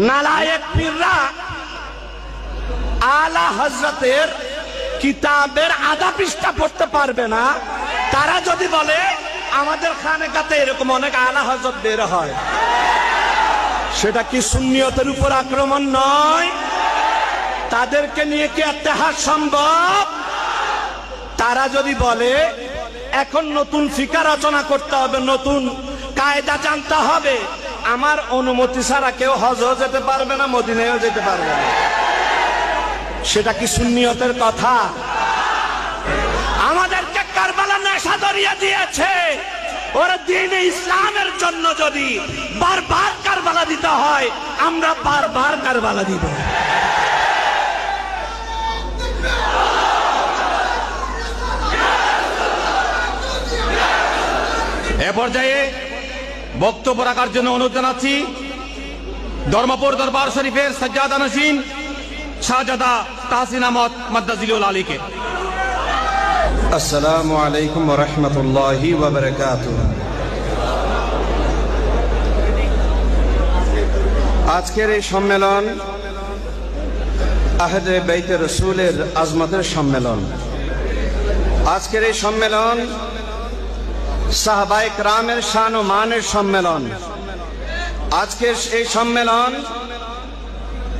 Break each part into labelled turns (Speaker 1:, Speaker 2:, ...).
Speaker 1: নালায়েক পীররা আলা হযরতের কিতাবের আধা পৃষ্ঠা পড়তে পারবে না। তারা যদি বলে আমাদের খানেকাতে এরকম অনেক আলা হযরত বের হয়, সেটা কি সুন্নিয়তের উপর আক্রমণ নয়? তাদেরকে নিয়ে কি ইত্তেহাদ সম্ভব? তারা যদি বলে এখন নতুন ফিকাহ রচনা করতে হবে, নতুন কায়দা জানতে হবে, আমার অনুমতি ছাড়া কেউ হজও যেতে পারবে না, মদিনায়ও যেতে পারবে না, সেটা কি সুন্নিয়তের কথা? আমাদেরকে কারবালা নেশা ধরিয়ে দিয়েছে। ওরা দ্বীন ইসলামের জন্য যদি বারবার কারবালা দিতে হয়, আমরা বারবার কারবালা দিব।
Speaker 2: এ পর্যায়ে বক্তব্য রাখার জন্য অনুরোধ জানাচ্ছি ধর্মপুর দরবার শরীফের সজ্জাদা নশীন শাহজাদা তাহসিন আহমদ মাদ্দাজিলুল আলীকে।
Speaker 3: আসসালামু আলাইকুম ওয়া রাহমাতুল্লাহি ওয়া বারাকাতুহু। আজকের এই সম্মেলন আহলে বাইতে রাসূলের আজমতের সম্মেলন। আজকের এই সম্মেলন সাহাবায়ে কেরামের শান ও মানের সম্মেলন। আজকের এই সম্মেলন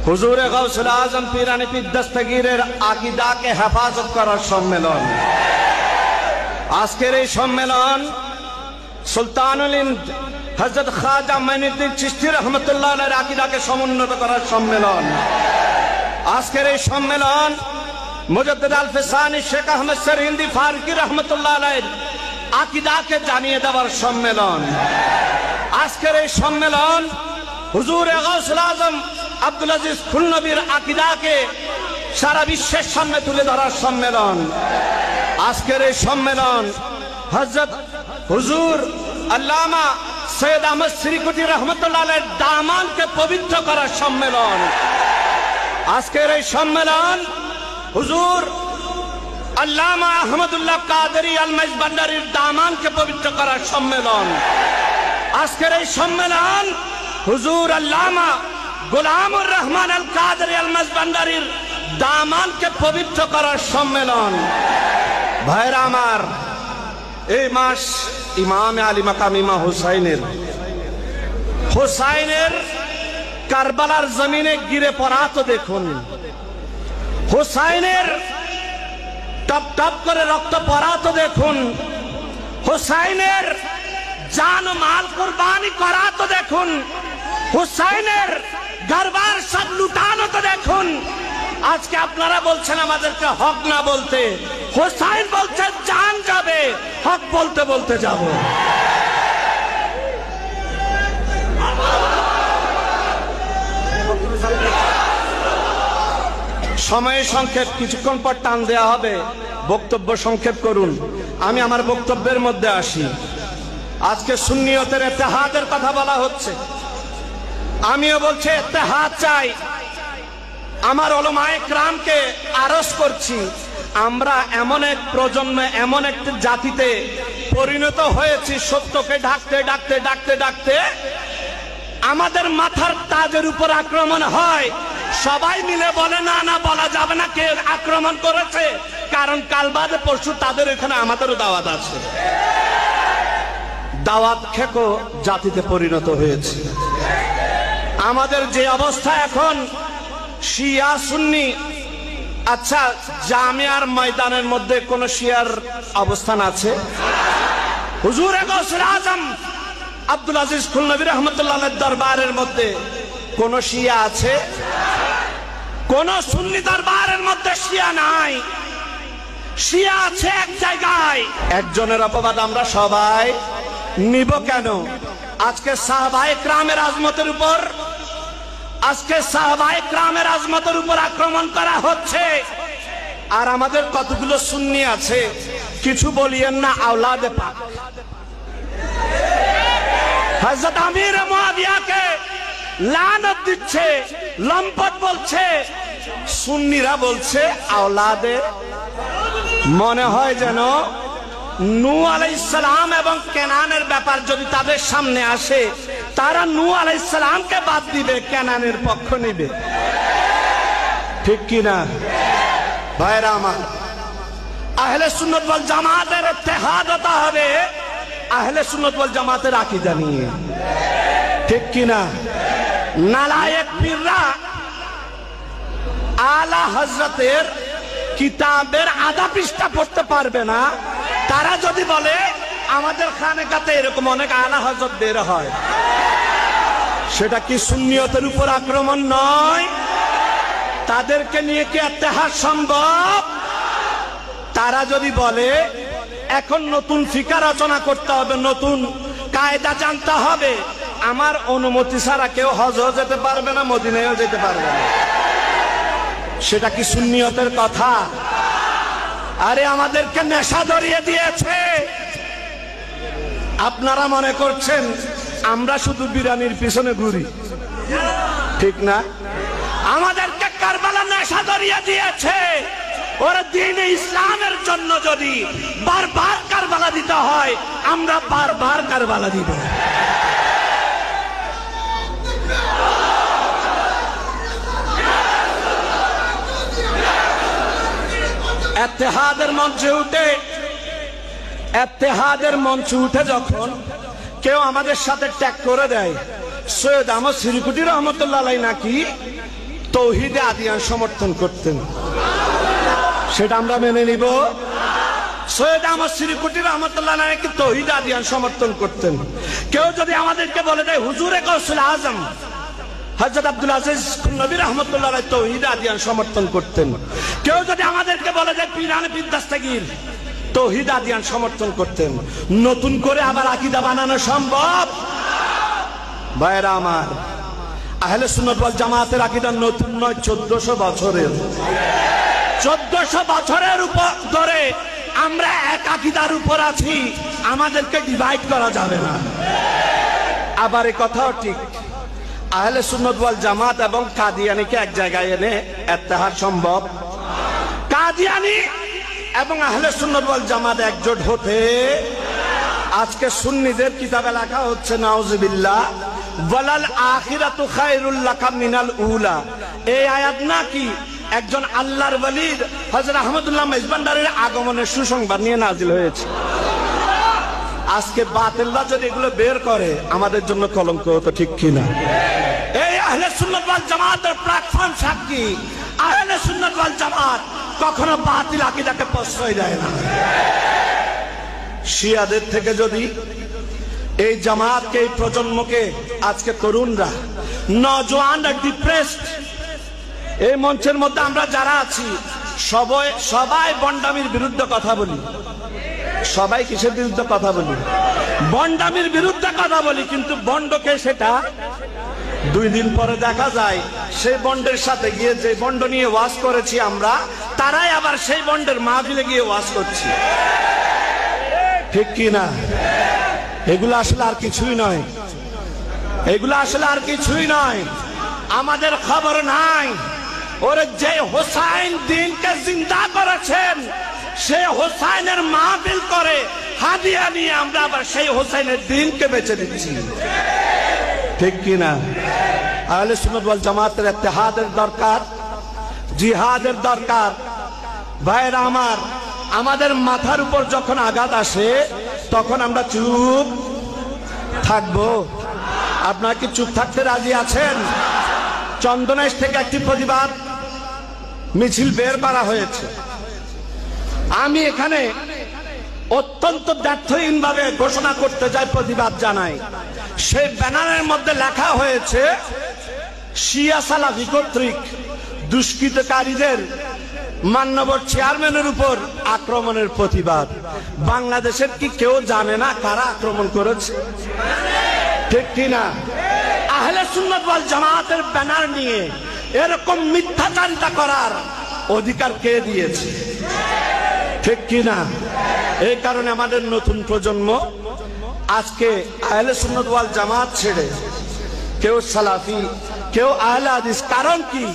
Speaker 3: হুজুরে গাউসুল আজম পীরানি পীর দস্তগীরের আকীদাকে হেফাজত করার সম্মেলন। আজকের এই সম্মেলন সুলতানুল হিন্দ হযরত খাজা মাইনুদ্দিন চিশতি রাহমাতুল্লাহ আলাইহির আকীদাকে সমুন্নত করার সম্মেলন। আজকের এই সম্মেলন মুজাদ্দিদ আল ফিসানি শেখ আহমদ সরহিন্দি ফারুকী রাহমাতুল্লাহ আলাইহির আকীদাকে জানিয়ে দেওয়ার সম্মেলন। আজকের এই সম্মেলন হুজুরে গাউসুল আজম আব্দুল আজিজ খুলনবীর আকীদাকে সারা বিশ্বের সামনে তুলে ধরার সম্মেলন। আজকের এই সম্মেলন হযরত হুজুর আল্লামা সৈয়দ আহমদ শ্রীকুটি রহমতুল্লাহ আলাইহির দামানকে পবিত্র করার সম্মেলন। আজকের এই সম্মেলন হুজুর আল্লামা আহমদুল্লাহ কাদেরী আল মাইজবান্ডারির দামানকে পবিত্র করার সম্মেলন। আজকের এই সম্মেলন হুজুর আল্লামা গোলামুর রহমান আল কাদেরী আল মাইজবান্ডারির দামানকে পবিত্র করার সম্মেলন। ভাইরা আমার, এই মাস ইমাম আলী মাকাম ইমাম হুসাইনের কারবালার জমিনে গিরে পড়া তো দেখুন, হুসাইনের টপ টপ করে রক্ত পড়া তো দেখুন, হুসাইনের জান মাল কুরবানি করা তো দেখুন, হুসাইনের ঘরবার সব লুটানো তো দেখুন। আজকে আপনারা বলছেন আমাদেরকে হক না বলতে, হুসাইন বলছে জান যাবে, হক বলতে বলতে যাব। সময় সংক্ষেপ, কিছুক্ষণ পর টান দেয়া হবে, বক্তব্য সংক্ষেপ করুন। আমি আমার বক্তব্যের মধ্যে আসি। আজকে সুন্নিয়তের ইত্তেহাদের কথা বলা হচ্ছে, আমিও বলছি ইত্তেহাদ চাই। আমার উলামায়ে কেরামকে আরজ করছি, আমরা এমন এক প্রজন্মে, এমন একটি জাতিতে পরিণত হয়েছি, সত্যকে ডাকতে ডাকতে ডাকতে ডাকতে আমাদের মাথার তাজের উপর আক্রমণ হয়। সবাই মিলে বলে না না, বলা যাবে না কে আক্রমণ করেছে, কারণ কাল বাদে পরশু তাদের এখানে আমাদেরও দাওয়াত আছে। দাওয়াত খেকো জাতিতে পরিণত হয়েছে। আমাদের যে অবস্থা এখন, শিয়া সুন্নি, আচ্ছা জামিয়ার ময়দানের মধ্যে কোন শিয়ার অবস্থান আছে? হুজুরে গাউসুল আজম আব্দুল আজিজ খুলনবী রাহমাতুল্লাহ আলাইহির দরবারের মধ্যে কোন শিয়া আছে? কোন সুন্নি দরবারের মধ্যে শিয়া নাই। শিয়া আছে এক জায়গায়। একজনের অপবাদ আমরা সবাই নিব কেন? আজকে সাহাবায়ে কেরামের আজমতের উপর, আজকে সাহাবায়ে কেরামের আজমতের উপর আক্রমণ করা হচ্ছে। আর আমাদের কতগুলো সুন্নি আছে, কিছু বলিয়েন না আওলাদে পাক। হযরত আমির মুয়াবিয়াকে লানত দিচ্ছে, লম্পট বলছে, সুন্নিরা বলছে আওলাদে। মনে হয় যেন নূহ আলাইহিস সালাম এবং কেনানের ব্যাপার যদি তাদের সামনে আসে,
Speaker 1: তারা নূহ আলাইহিস সালামকে বাদ দিবে, কেনানের পক্ষ নিবে। ঠিক কি না ভাইরা আমার? আহলে সুন্নাত ওয়াল জামাতের ইত্তেহাদ হতে হবে আহলে সুন্নাত ওয়াল জামাতের আকীদা নিয়ে। ঠিক কি না? নালায়েক পীররা আলা হযরতের কিতাবের আধা পৃষ্ঠা পড়তে পারবে না। তারা যদি বলে আমাদের খানেকাতে এরকম অনেক আলা হযরত বের হয়, সেটা কি সুন্নিয়তের উপর আক্রমণ নয়? তাদেরকে নিয়ে কি ইত্তেহাদ সম্ভব? তারা যদি বলে এখন নতুন ফিকা রচনা করতে হবে, নতুন কায়দা জানতে হবে, আমার অনুমতি ছাড়া কেউ হজও যেতে পারবে না, মদিনায়ও যেতে পারবে না, সেটা কি সুন্নিয়তের কথা? আরে আমাদেরকে নেশা ধরিয়ে দিয়েছে। আপনারা মনে করছেন আমরা শুধু বিরানির পিছনে ঘুরি, ঠিক না? আমাদেরকে কারবালা নেশা ধরিয়ে দিয়েছে। ওরা দ্বীনে ইসলামের জন্য যদি বারবার কারবালা দিতে হয়, আমরা বারবার কারবালা দিব। ইত্তেহাদের মঞ্চে উঠে যখন কেউ আমাদের সাথে ট্যাগ করে দেয়, সৈয়দ আহমদ সিরিকুটি রহমতুল্লাহ আলাইহি নাকি তৌহিদে আদিয়ান সমর্থন করতেন, সেটা আমরা মেনে নিব? সৈয়দ আহমদ সিরিকুটি রহমতুল্লাহ আলাইহি নাকি তৌহিদে আদিয়ান সমর্থন করতেন। কেউ যদি আমাদেরকে বলে দেয় হুজুরে গাউসুল আজম হযরত আব্দুল আজিজ নবী রহমতুল্লাহ আলাইহি তৌহিদ আদিয়ান সমর্থন করতেন, কেউ যদি আমাদেরকে বলে যে পীরানে পীর দাস্তাগীর তৌহিদ আদিয়ান সমর্থন করতেন, নতুন করে আবার আকীদা বানানো সম্ভব? ভাইরা আমার, আহলে সুন্নাত ওয়াল জামাতের আকীদা নতুন নয়, 1400 বছরের। 1400 বছরের উপর ধরে আমরা এক আকীদার উপর আছি, আমাদেরকে ডিভাইড করা যাবে না। আবার এই কথাও ঠিক, আহলে সুন্নাত ওয়াল জামাত এবং কাদিয়ানীকে এক জায়গায় এনে ইত্তেহাদ সম্ভব? কাদিয়ানী এবং আহলে সুন্নাত ওয়াল জামাত একজোট হতে আজকে সুন্নিদের কিতাবে লেখা হচ্ছে নাউজুবিল্লাহ, ওয়ালাল আখিরাতু খায়রুল লাকা মিনাল উলা। এই আয়াত নাকি একজন আল্লাহর ওয়ালির হযরত আহমদুল্লাহ মেজবান্ডারির আগমনের সুসংবাদ নিয়ে নাজিল হয়েছে। আজকে বাতিলরা যদি এগুলো বের করে আমাদের জন্য কলঙ্ক হতো, ঠিক কিনা? এই আহলে সুন্নাত ওয়াল জামাতের প্ল্যাটফর্ম সাক্ষী, আহলে সুন্নাত ওয়াল জামাত কখনো বাতিল আকীদাকে প্রশ্রয় দেয় না। শিয়াদের থেকে যদি এই জামাতকে, এই প্রজন্মকে, আজকে তরুণরা, নওজোয়ানরা ডিপ্রেসড, এই মঞ্চের মধ্যে আমরা যারা আছি সবাই বন্ডামির বিরুদ্ধে কথা বলি। সবাই কিসের বিরুদ্ধে কথা বলি? বন্ডামির বিরুদ্ধে কথা বলি, কিন্তু বন্ডকে সেটা 2 দিন পরে দেখা যায় সেই বন্ডের সাথে গিয়ে, যে বন্ড নিয়ে ওয়াজ করেছি আমরা, তারাই আবার সেই বন্ডের মাহফিলে গিয়ে ওয়াজ করছি, ঠিক কি না? এগুলো আসলে আর কিছুই নয়, এগুলো আসলে আর কিছুই নয়। আমাদের খবর নাই ওরে যে হোসাইন দ্বীনকে জিন্দা করেছেন, সে হোসাইনের মাহফিল করে হাদিয়া নিয়ে আমরা আবার সেই হোসাইনের দ্বীনকে বেঁচে দিচ্ছি, ঠিক কি না? আহলে সুন্নাত ওয়াল জামাতের ইত্তেহাদের দরকার, জিহাদের দরকার। ভাইরা আমার, আমাদের মাথার উপর যখন আঘাত আসে তখন আমরা চুপ থাকবো? আপনারা কি চুপ থাকতে রাজি আছেন? চন্দনাইশ থেকে একটি প্রতিবাদ মিছিল বের করা হয়েছে। আমি এখানে অত্যন্ত ব্যর্থহীন ভাবে ঘোষণা করতে যাই, প্রতিবাদ জানাই। সেই ব্যানারের মধ্যে লেখা হয়েছে শিয়া সালাফি কর্তৃক দুষ্কৃতকারীদের মান্যবর চেয়ারম্যানের উপর আক্রমণের প্রতিবাদ। বাংলাদেশের কি কেউ জানে না কারা আক্রমণ করেছে? ঠিক কিনা? আহলে সুন্নাত ওয়াল জামাতের ব্যানার নিয়ে এরকম মিথ্যাচারিতা করার অধিকার কে দিয়েছে? ঠিক কিনা? এই কারণে আমাদের নতুন প্রজন্ম আজকে আহলে সুন্নাত ওয়াল জামাত ছেড়ে কেউ সালাফি, কেউ আহলে হাদিস। কারণ কি?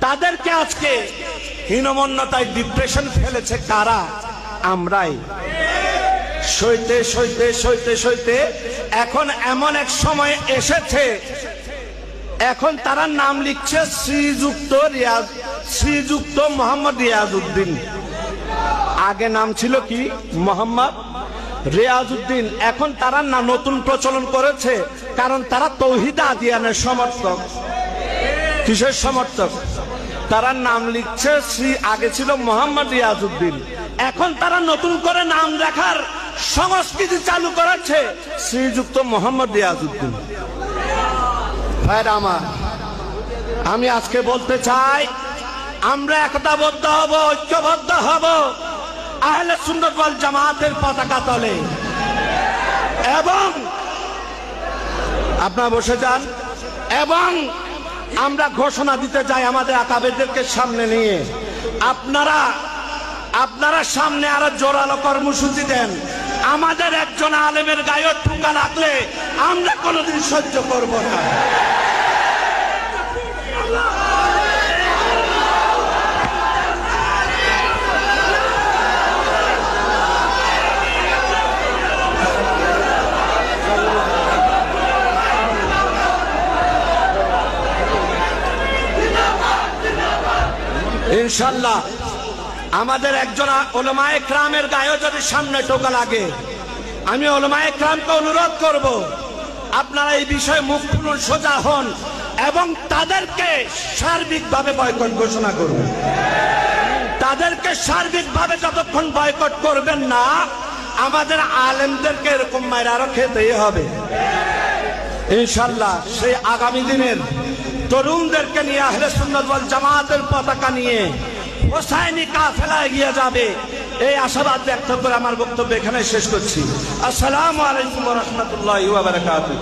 Speaker 1: তাদেরকে আজকে হীনমন্যতায় ডিপ্রেশন ফেলেছে কারা? আমরাই। সইতে সইতে সইতে সইতে এখন এমন এক সময় এসেছে, এখন তারা নাম লিখছে শ্রীযুক্ত মোহাম্মদ রিয়াজউদ্দিন। আগে নাম ছিল কি? মোহাম্মদ রিয়াজউদ্দিন। এখন তারা না নতুন প্রচলন করেছে, কারণ তারা তৌহিদ আদিয়ানের সমর্থক। কিসের সমর্থক? তারা নাম লিখছে আগে ছিল মোহাম্মদ রিয়াজউদ্দিন, এখন তারা নতুন করে নাম রাখার সংস্কৃতি চালু করেছে শ্রীযুক্ত মোহাম্মদ রিয়াজউদ্দিন। ভাইরা আমার, আমি আজকে বলতে চাই, আমরা একতাবদ্ধ হব, ঐক্যবদ্ধ হব আহলে সুন্নাত ওয়াল জামাতের পতাকা তলে। এবং আপনারা বসে যান, এবং আমরা ঘোষণা দিতে যাই আমাদের আকাবেরদেরকে সামনে নিয়ে, আপনারা সামনে আরো জোরালো কর্মসূচি দেন। আমাদের একজন আলেমের গায়ে ঠুকা লাগলে আমরা কোনোদিন সহ্য করব না। ইনশাল্লাহ আমাদের একজন উলামায়ে কেরামের গায়ে যদি সামনে টোকা লাগে, আমি উলামায়ে কেরামকে অনুরোধ করব, আপনারা এই বিষয়ে মুখ খুলুন, সোজা হন এবং তাদেরকে সার্বিকভাবে বয়কট ঘোষণা করুন। তাদেরকে সার্বিকভাবে যতক্ষণ বয়কট করবেন না, আমাদের আলেমদেরকে এরকম মাইর আরো খেতেই হবে ইনশাল্লাহ। সেই আগামী দিনের তরুণদেরকে নিয়ে আহলে সুন্নাত ওয়াল জামাতের পতাকা নিয়ে হোসাইনি কাফেলা এগিয়ে যাবে, এই আশাবাদ ব্যক্ত করে আমার বক্তব্য এখানে শেষ করছি। আসসালামু আলাইকুম ওয়া রাহমাতুল্লাহি ওয়া বারাকাতুহু।